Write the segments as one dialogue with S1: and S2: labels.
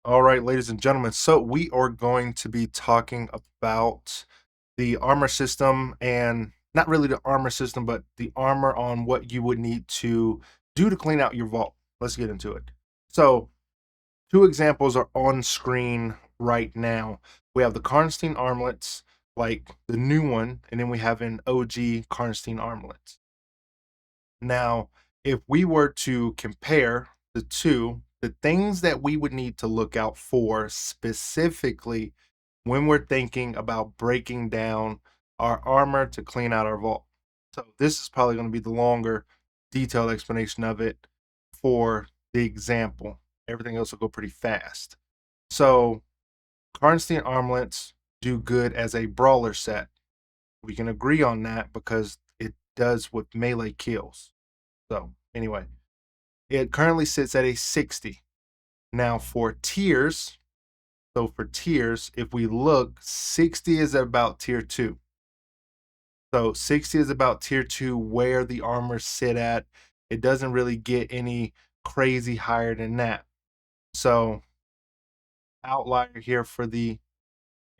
S1: All right, ladies and gentlemen. So we are going to be talking about the armor system and not really the armor system, but the armor on what you would need to do to clean out your vault. Let's get into it. So, two examples are on screen right now. We have the Karnstein armlets, like the new one, and then we have an OG Karnstein armlet. Now, if we were to compare the two, the things that we would need to look out for specifically when we're thinking about breaking down our armor to clean out our vault. So, this is probably going to be the longer, detailed explanation of it for the example. Everything else will go pretty fast. So, Karnstein armlets do good as a brawler set. We can agree on that because it does with melee kills. So, anyway, it currently sits at a 60. Now, for tiers, if we look, 60 is about tier 2. So, 60 is about tier 2 where the armors sit at. It doesn't really get any crazy higher than that. So, outlier here for the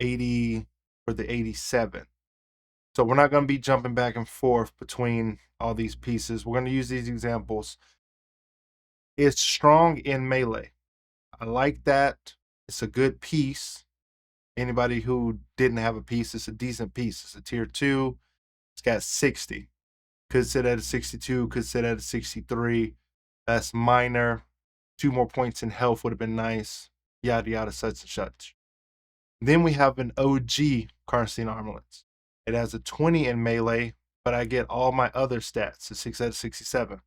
S1: 80, for the 87. So, we're not going to be jumping back and forth between all these pieces. We're going to use these examples. It's strong in melee. I like that. It's a good piece. Anybody who didn't have a piece, it's a decent piece. It's a tier 2. It's got 60. Could sit at a 62, could sit at a 63. That's minor. 2 more points in health would have been nice. Yada yada, such and such. Then we have an OG Karnstein armlet. It has a 20 in melee, but I get all my other stats, a 6 out of 67.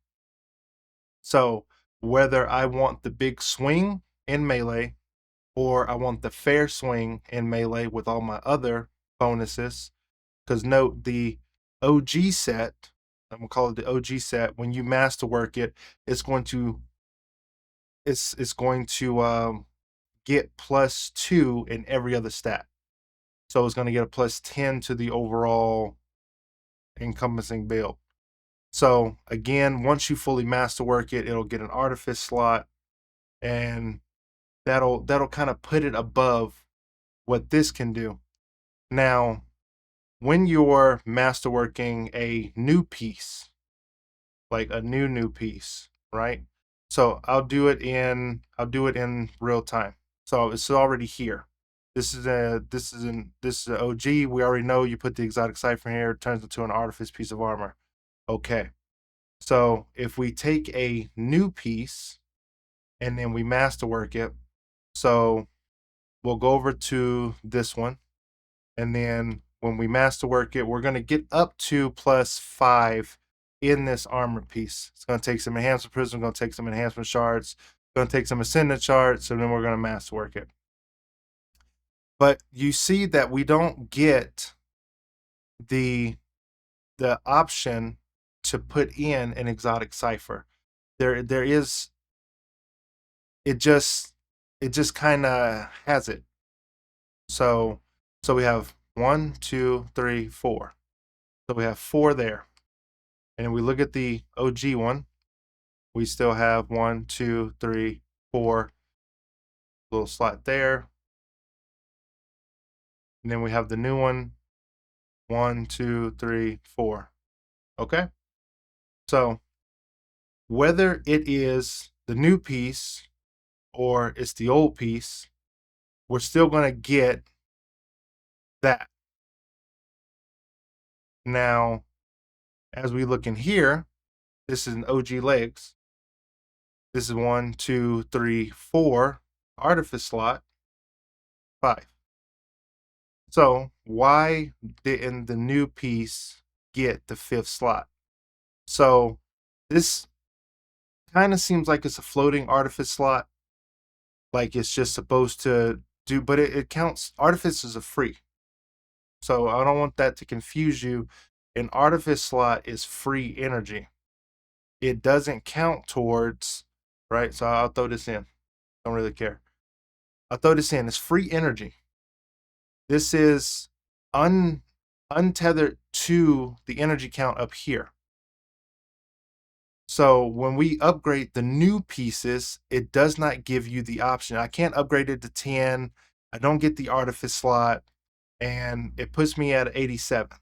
S1: So whether I want the big swing in melee or I want the fair swing in melee with all my other bonuses. Because note the OG set, I'm gonna call it the OG set. When you masterwork it, it's going to get +2 in every other stat. So it's going to get a +10 to the overall encompassing build. So again, once you fully masterwork it, it'll get an artifice slot, and that'll kind of put it above what this can do. Now, when you're masterworking a new piece, like a new piece, right? So I'll do it in real time. So it's already here. This is an OG. We already know you put the exotic cipher here, it turns into an artifice piece of armor. Okay. So if we take a new piece and then we masterwork it, so we'll go over to this one, and then when we masterwork it, we're going to get up to +5 in this armor piece. It's going to take some enhancement prism, going to take some enhancement shards, going to take some ascendant shards, and then we're going to masterwork it. But you see that we don't get the option to put in an exotic cipher. There is, it just kind of has it. So we have 1, 2, 3, 4. So we have 4 there. And we look at the OG one, we still have 1, 2, 3, 4, little slot there. And then we have the new one, 1, 2, 3, 4. Okay? So whether it is the new piece or it's the old piece, we're still going to get that. Now, as we look in here, this is an OG legs. This is 1, 2, 3, 4 artifice slot, 5. So why didn't the new piece get the 5th slot? So this kind of seems like it's a floating artifice slot, like it's just supposed to do, but it counts. Artifice is a free. So I don't want that to confuse you. An artifice slot is free energy. It doesn't count towards, right? So I'll throw this in. Don't really care. I'll throw this in. It's free energy. This is untethered to the energy count up here. So when we upgrade the new pieces, it does not give you the option. I can't upgrade it to 10. I don't get the artifice slot, and it puts me at 87.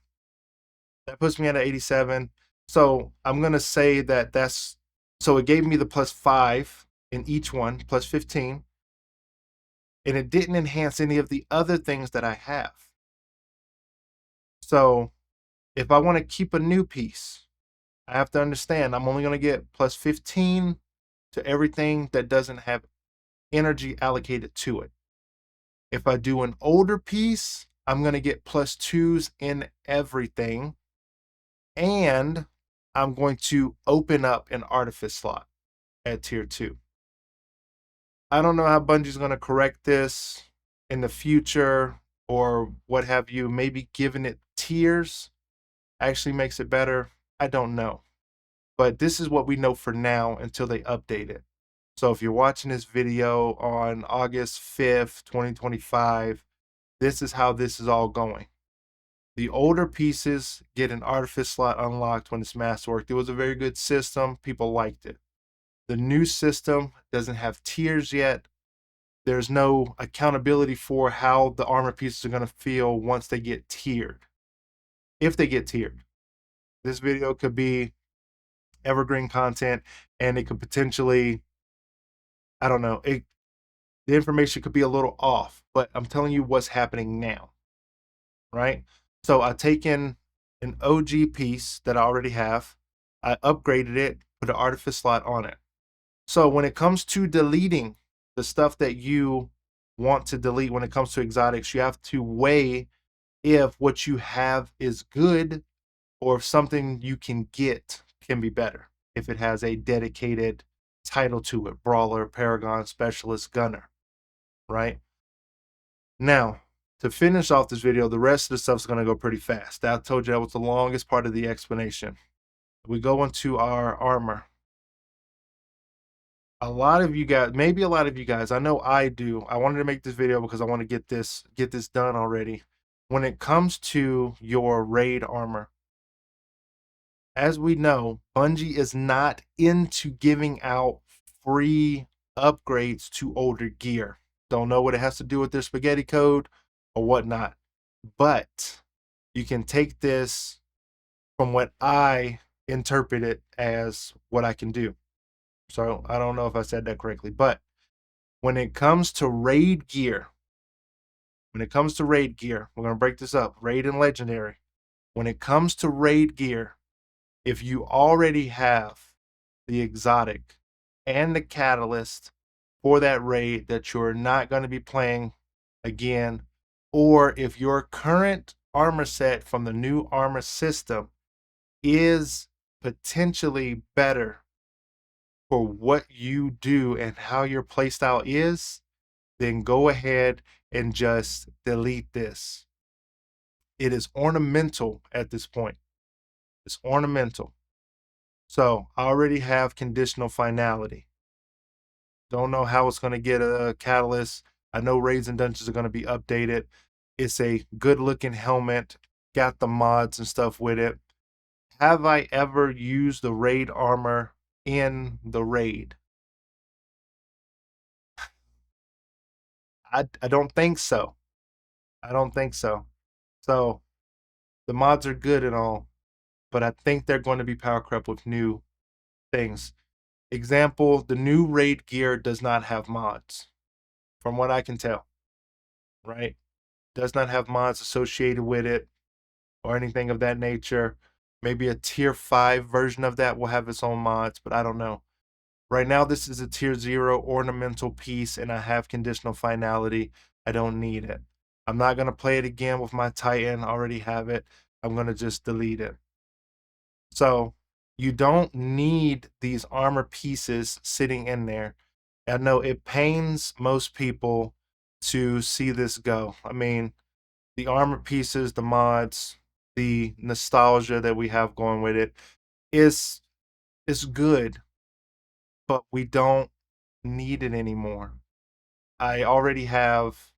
S1: That puts me at 87. So I'm gonna say that that's so it gave me the +5 in each one, plus 15, and it didn't enhance any of the other things that I have. So if I want to keep a new piece, I have to understand I'm only gonna get plus 15 to everything that doesn't have energy allocated to it. If I do an older piece, I'm gonna get +2s in everything, and I'm going to open up an artifice slot at tier 2. I don't know how Bungie's going to correct this in the future or what have you. Maybe giving it tiers actually makes it better. I don't know. But this is what we know for now until they update it. So if you're watching this video on August 5th, 2025, this is how this is all going. The older pieces get an artifice slot unlocked when it's masterworked. It was a very good system. People liked it. The new system doesn't have tiers yet. There's no accountability for how the armor pieces are going to feel once they get tiered. If they get tiered. This video could be evergreen content, and it could potentially, I don't know, the information could be a little off, but I'm telling you what's happening now, right? So I taken an OG piece that I already have, I upgraded it, put an artifice slot on it. So when it comes to deleting the stuff that you want to delete, when it comes to exotics, you have to weigh if what you have is good or if something you can get can be better. If it has a dedicated title to it, brawler, paragon, specialist, gunner, right? Now, to finish off this video, the rest of the stuff is going to go pretty fast. I told you that was the longest part of the explanation. We go into our armor. A lot of you guys, maybe a lot of you guys, I know I do. I wanted to make this video because I want to get this done already. When it comes to your raid armor, as we know, Bungie is not into giving out free upgrades to older gear. Don't know what it has to do with their spaghetti code or whatnot. But you can take this from what I interpret it as what I can do. So I don't know if I said that correctly, but when it comes to raid gear, we're going to break this up, raid and legendary. When it comes to raid gear, if you already have the exotic and the catalyst for that raid that you're not going to be playing again, or if your current armor set from the new armor system is potentially better for what you do and how your playstyle is, then go ahead and just delete this. It is ornamental at this point. It's ornamental. So I already have conditional finality. Don't know how it's going to get a catalyst. I know raids and dungeons are going to be updated. It's a good looking helmet. Got the mods and stuff with it. Have I ever used the raid armor in the raid? I don't think so. I don't think so. So the mods are good and all, but I think they're going to be power crept with new things. Example, the new raid gear does not have mods, from what I can tell, right? Does not have mods associated with it or anything of that nature. Maybe a tier 5 version of that will have its own mods, but I don't know. Right now, this is a tier 0 ornamental piece, and I have conditional finality. I don't need it. I'm not going to play it again with my Titan. I already have it. I'm going to just delete it. So you don't need these armor pieces sitting in there. I know it pains most people to see this go. I mean, the armor pieces, the mods, the nostalgia that we have going with it is good, but we don't need it anymore. I already have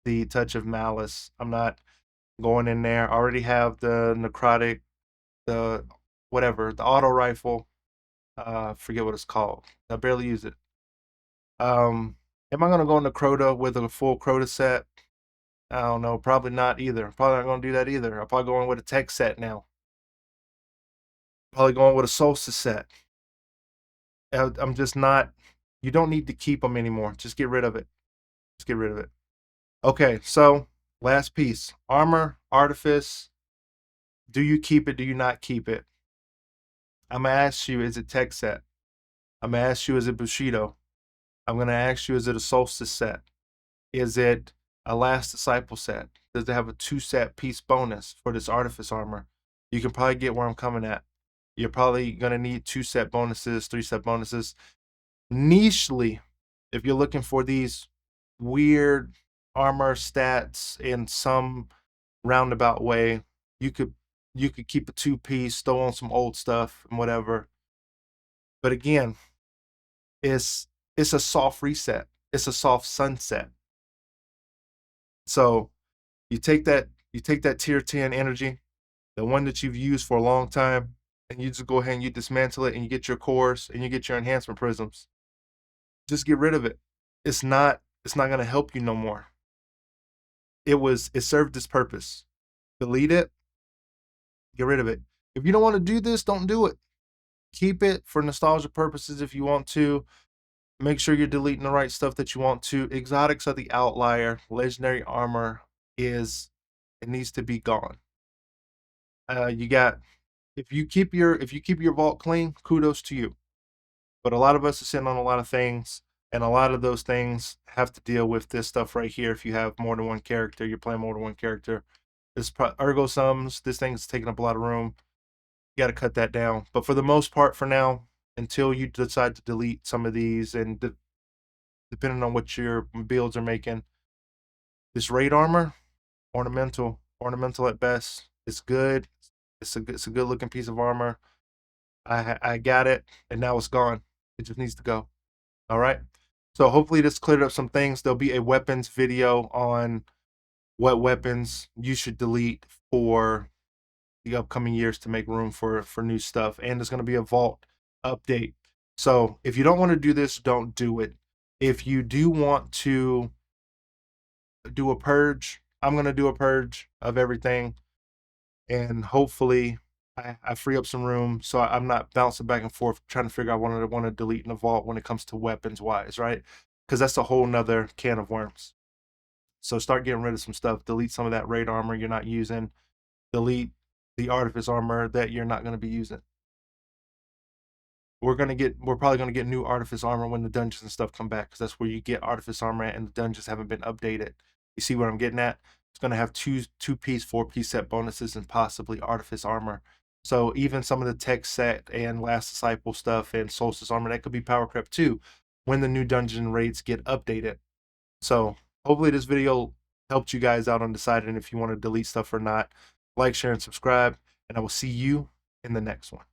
S1: the touch of malice. I'm not going in there. I already have the necrotic, the whatever, the auto rifle. Forget what it's called. I barely use it. Am I gonna go into Crota with a full Crota set? I don't know. Probably not either. Probably not gonna do that either. I'm probably going with a tech set now. Probably going with a Solstice set. I'm just not. You don't need to keep them anymore. Just get rid of it. Just get rid of it. Okay, so last piece: armor, artifice. Do you keep it? Do you not keep it? I'm gonna ask you: is it tech set? I'm gonna ask you: is it Bushido? I'm gonna ask you: is it a Solstice set? Is it a Last Disciple set? Does it have a 2-set piece bonus for this artifice armor? You can probably get where I'm coming at. You're probably gonna need 2-set bonuses, 3-set bonuses. Nichely, if you're looking for these weird armor stats in some roundabout way, you could keep a 2-piece, throw on some old stuff and whatever. But again, it's a soft reset. It's a soft sunset. So you take that tier 10 energy, the one that you've used for a long time, and you just go ahead and you dismantle it and you get your cores and you get your enhancement prisms. Just get rid of it. It's not gonna help you no more. It served its purpose. Delete it, get rid of it. If you don't want to do this, don't do it. Keep it for nostalgia purposes if you want to. Make sure you're deleting the right stuff that you want to. Exotics are the outlier. Legendary armor it needs to be gone. You got if you keep your vault clean, kudos to you. But a lot of us are sitting on a lot of things, and a lot of those things have to deal with this stuff right here. If you have more than one character, you're playing more than one character. This ergo sums. This thing's taking up a lot of room. You got to cut that down. But for the most part, for now, until you decide to delete some of these, and depending on what your builds are making, this raid armor, ornamental at best. It's good. It's a good looking piece of armor. I got it, and now it's gone. It just needs to go. All right. So hopefully this cleared up some things. There'll be a weapons video on what weapons you should delete for the upcoming years to make room for new stuff. And there's going to be a vault update. So if you don't want to do this, don't do it. If you do want to do a purge, I'm going to do a purge of everything. And hopefully I free up some room so I'm not bouncing back and forth trying to figure out what I want to delete in the vault when it comes to weapons wise, right? Because that's a whole nother can of worms. So start getting rid of some stuff. Delete some of that raid armor you're not using. Delete the artifice armor that you're not going to be using. We're probably gonna get new artifice armor when the dungeons and stuff come back, because that's where you get artifice armor and the dungeons haven't been updated. You see what I'm getting at? It's gonna have two-piece, 4-piece set bonuses and possibly artifice armor. So even some of the tech set and Last Disciple stuff and Solstice armor, that could be power crept too when the new dungeon raids get updated. So hopefully this video helped you guys out on deciding if you want to delete stuff or not. Like, share, and subscribe, and I will see you in the next one.